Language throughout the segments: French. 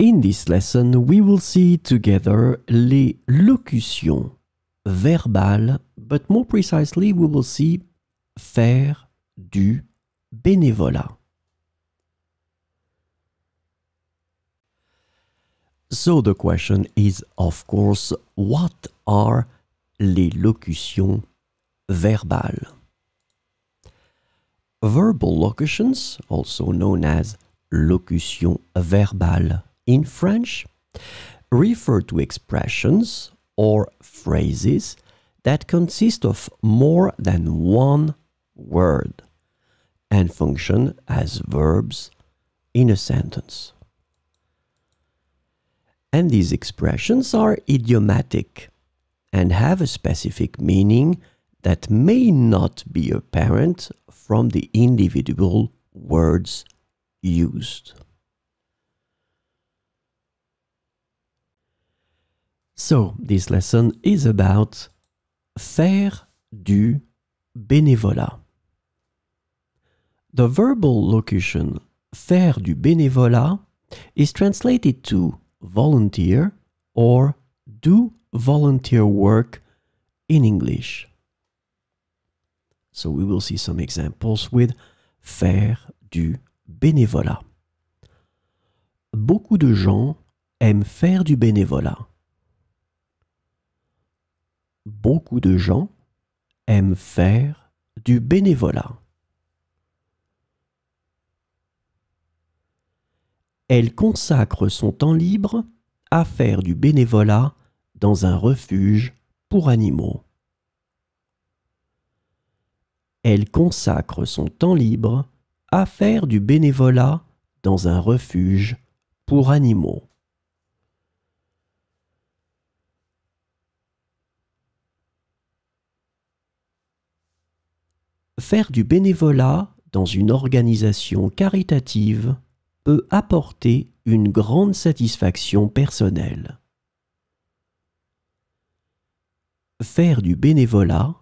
In this lesson, we will see together les locutions verbales, but more precisely, we will see faire du bénévolat. So the question is, of course, what are les locutions verbales? Verbal locutions, also known as locutions verbales in French, refer to expressions or phrases that consist of more than one word and function as verbs in a sentence. And these expressions are idiomatic and have a specific meaning that may not be apparent from the individual words used. So, this lesson is about faire du bénévolat. The verbal locution faire du bénévolat is translated to volunteer or do volunteer work in English. So we will see some examples with faire du bénévolat. Beaucoup de gens aiment faire du bénévolat. Beaucoup de gens aiment faire du bénévolat. Elle consacre son temps libre à faire du bénévolat dans un refuge pour animaux. Elle consacre son temps libre à faire du bénévolat dans un refuge pour animaux. Faire du bénévolat dans une organisation caritative peut apporter une grande satisfaction personnelle. Faire du bénévolat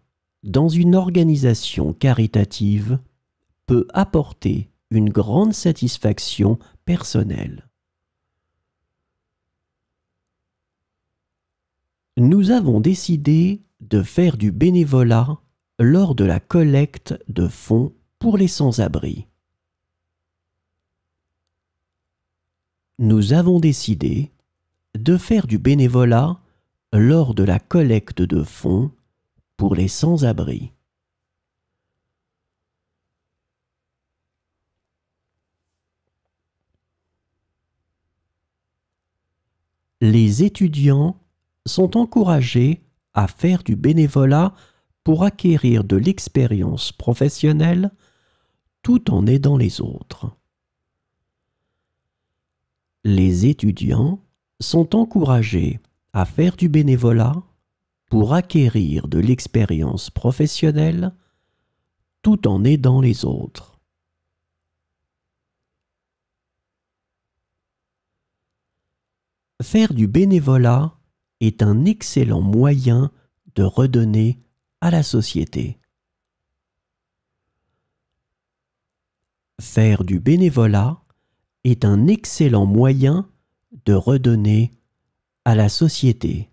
dans une organisation caritative peut apporter une grande satisfaction personnelle. Nous avons décidé de faire du bénévolat lors de la collecte de fonds pour les sans-abri. Nous avons décidé de faire du bénévolat lors de la collecte de fonds pour les sans-abri. Les étudiants sont encouragés à faire du bénévolat pour acquérir de l'expérience professionnelle tout en aidant les autres. Les étudiants sont encouragés à faire du bénévolat pour acquérir de l'expérience professionnelle tout en aidant les autres. Faire du bénévolat est un excellent moyen de redonner à la société. Faire du bénévolat est un excellent moyen de redonner à la société.